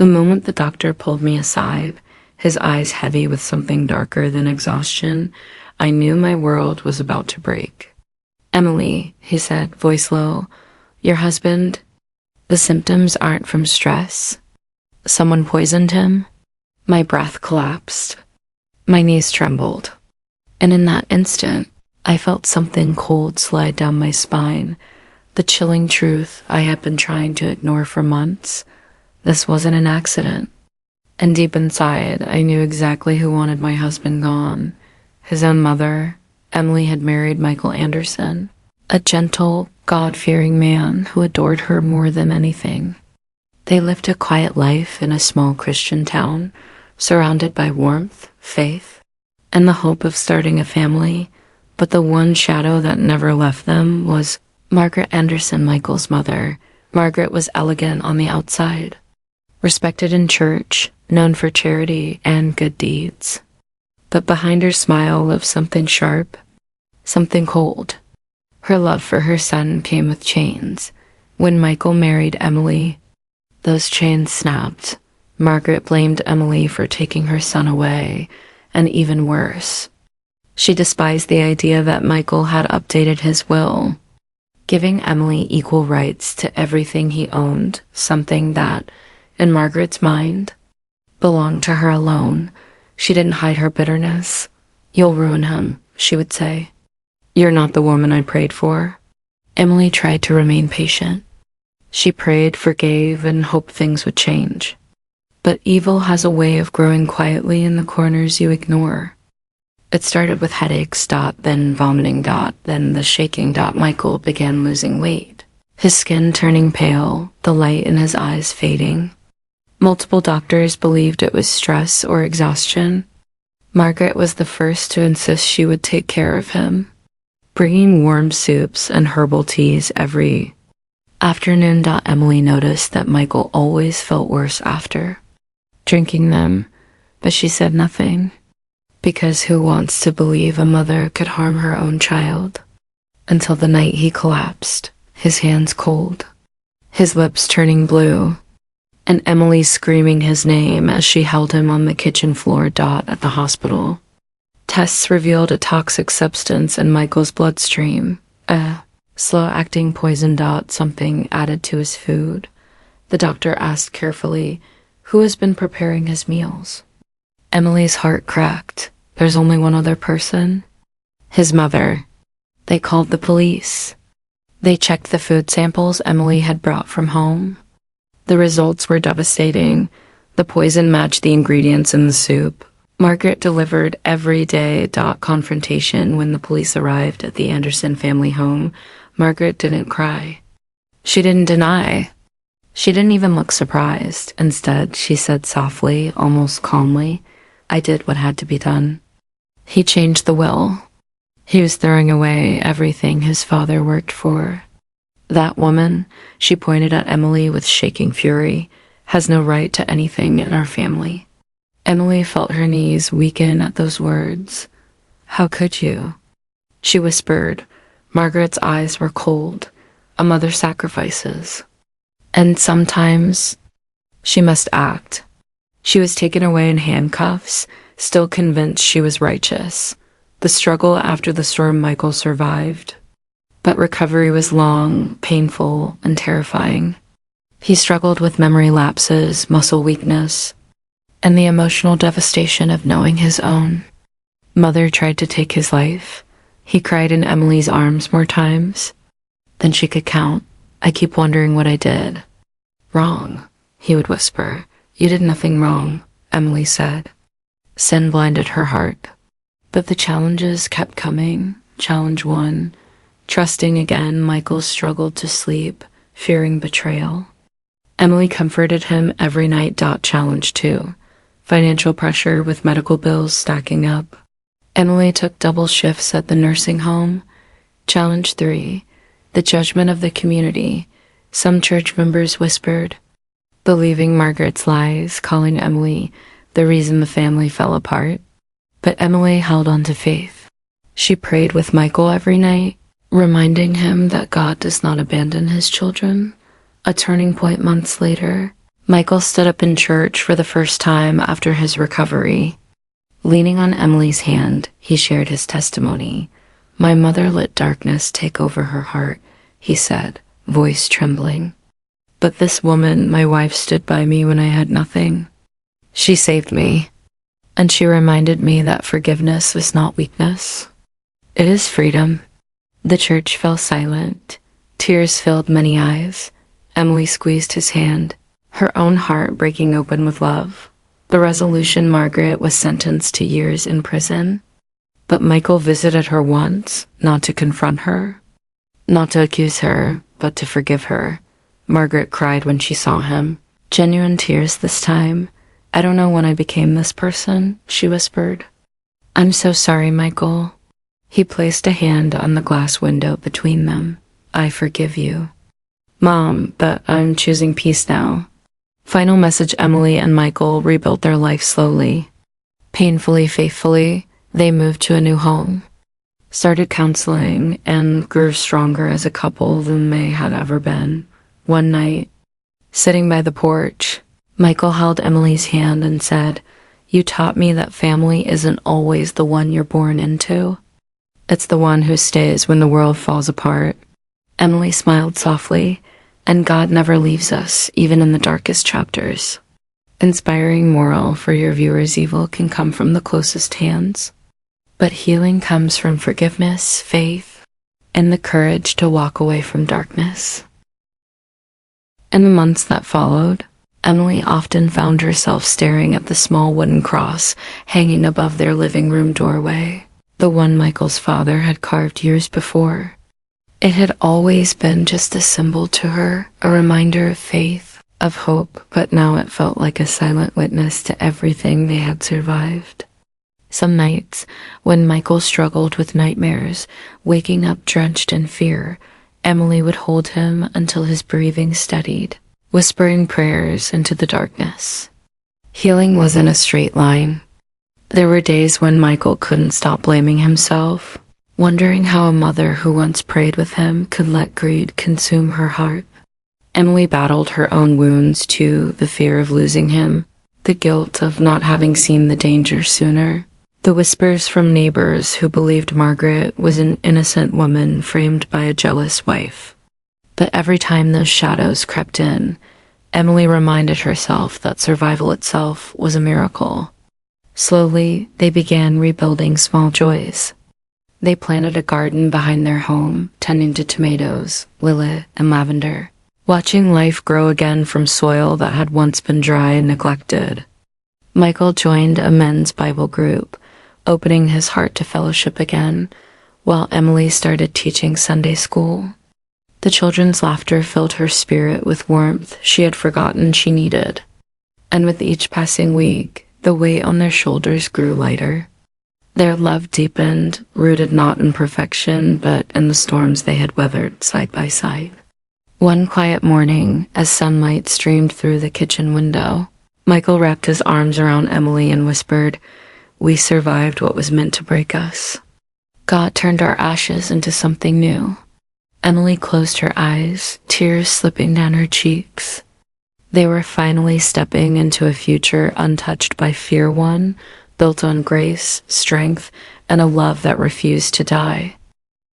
The moment the doctor pulled me aside, his eyes heavy with something darker than exhaustion, I knew my world was about to break. "Emily," he said, voice low, "your husband, the symptoms aren't from stress. Someone poisoned him." My breath collapsed. My knees trembled. And in that instant, I felt something cold slide down my spine, the chilling truth I had been trying to ignore for months. This wasn't an accident. And deep inside, I knew exactly who wanted my husband gone. His own mother. Emily had married Michael Anderson, a gentle, God-fearing man who adored her more than anything. They lived a quiet life in a small Christian town, surrounded by warmth, faith, and the hope of starting a family. But the one shadow that never left them was Margaret Anderson, Michael's mother. Margaret was elegant on the outside, respected in church, known for charity and good deeds. But behind her smile lived something sharp, something cold. Her love for her son came with chains. When Michael married Emily, those chains snapped. Margaret blamed Emily for taking her son away, and even worse, she despised the idea that Michael had updated his will, giving Emily equal rights to everything he owned, something that, in Margaret's mind, belonged to her alone. She didn't hide her bitterness. "You'll ruin him," she would say. "You're not the woman I prayed for." Emily tried to remain patient. She prayed, forgave, and hoped things would change. But evil has a way of growing quietly in the corners you ignore. It started with headaches, then vomiting, then the shaking. Michael began losing weight, his skin turning pale, the light in his eyes fading. Multiple doctors believed it was stress or exhaustion. Margaret was the first to insist she would take care of him, bringing warm soups and herbal teas every afternoon. Emily noticed that Michael always felt worse after drinking them, but she said nothing, because who wants to believe a mother could harm her own child? Until the night he collapsed, his hands cold, his lips turning blue, and Emily screaming his name as she held him on the kitchen floor. At the hospital, tests revealed a toxic substance in Michael's bloodstream, a slow-acting poison. Something added to his food. The doctor asked carefully, "Who has been preparing his meals?" Emily's heart cracked. There's only one other person. His mother. They called the police. They checked the food samples Emily had brought from home. The results were devastating. The poison matched the ingredients in the soup. Margaret delivered every day. Confrontation. When the police arrived at the Anderson family home, Margaret didn't cry. She didn't deny. She didn't even look surprised. Instead, she said softly, almost calmly, "I did what had to be done." He changed the will. He was throwing away everything his father worked for. "That woman," she pointed at Emily with shaking fury, "has no right to anything in our family." Emily felt her knees weaken at those words. "How could you?" she whispered. Margaret's eyes were cold. A mother sacrifices. And sometimes she must act. She was taken away in handcuffs, still convinced she was righteous. The struggle after the storm Michael survived. But recovery was long, painful, and terrifying. He struggled with memory lapses, muscle weakness, and the emotional devastation of knowing his own mother tried to take his life. He cried in Emily's arms more times than she could count. "I keep wondering what I did wrong," he would whisper. "You did nothing wrong," Emily said. Sin blinded her heart. But the challenges kept coming. Challenge 1. Trusting again. Michael struggled to sleep, fearing betrayal. Emily comforted him every night. Challenge 2. Financial pressure with medical bills stacking up. Emily took double shifts at the nursing home. Challenge 3. The judgment of the community. Some church members whispered, believing Margaret's lies, calling Emily the reason the family fell apart. But Emily held on to faith. She prayed with Michael every night, reminding him that God does not abandon his children. A turning point months later, Michael stood up in church for the first time after his recovery. Leaning on Emily's hand, he shared his testimony. "My mother let darkness take over her heart," he said, voice trembling. "But this woman, my wife, stood by me when I had nothing. She saved me, and she reminded me that forgiveness was not weakness. It is freedom." The church fell silent. Tears filled many eyes. Emily squeezed his hand, her own heart breaking open with love. The resolution: Margaret was sentenced to years in prison. But Michael visited her once, not to confront her, not to accuse her, but to forgive her. Margaret cried when she saw him. Genuine tears this time. "I don't know when I became this person," she whispered. "I'm so sorry, Michael." He placed a hand on the glass window between them. "I forgive you." "Mom, but I'm choosing peace now." Final message: Emily and Michael rebuilt their life slowly. Painfully, faithfully, they moved to a new home, started counseling, and grew stronger as a couple than they had ever been. One night, sitting by the porch, Michael held Emily's hand and said, "You taught me that family isn't always the one you're born into. It's the one who stays when the world falls apart." Emily smiled softly, and God never leaves us, even in the darkest chapters. Inspiring moral for your viewers: evil can come from the closest hands, but healing comes from forgiveness, faith, and the courage to walk away from darkness. In the months that followed, Emily often found herself staring at the small wooden cross hanging above their living room doorway, the one Michael's father had carved years before. It had always been just a symbol to her, a reminder of faith, of hope, but now it felt like a silent witness to everything they had survived. Some nights, when Michael struggled with nightmares, waking up drenched in fear, Emily would hold him until his breathing steadied, whispering prayers into the darkness. Healing wasn't a straight line. There were days when Michael couldn't stop blaming himself, wondering how a mother who once prayed with him could let greed consume her heart. Emily battled her own wounds too: the fear of losing him, the guilt of not having seen the danger sooner, the whispers from neighbors who believed Margaret was an innocent woman framed by a jealous wife. But every time those shadows crept in, Emily reminded herself that survival itself was a miracle. Slowly, they began rebuilding small joys. They planted a garden behind their home, tending to tomatoes, lilac, and lavender, watching life grow again from soil that had once been dry and neglected. Michael joined a men's Bible group, opening his heart to fellowship again, while Emily started teaching Sunday school. The children's laughter filled her spirit with warmth she had forgotten she needed. And with each passing week, the weight on their shoulders grew lighter. Their love deepened, rooted not in perfection, but in the storms they had weathered side by side. One quiet morning, as sunlight streamed through the kitchen window, Michael wrapped his arms around Emily and whispered, "We survived what was meant to break us. God turned our ashes into something new." Emily closed her eyes, tears slipping down her cheeks. They were finally stepping into a future untouched by fear, one built on grace, strength, and a love that refused to die.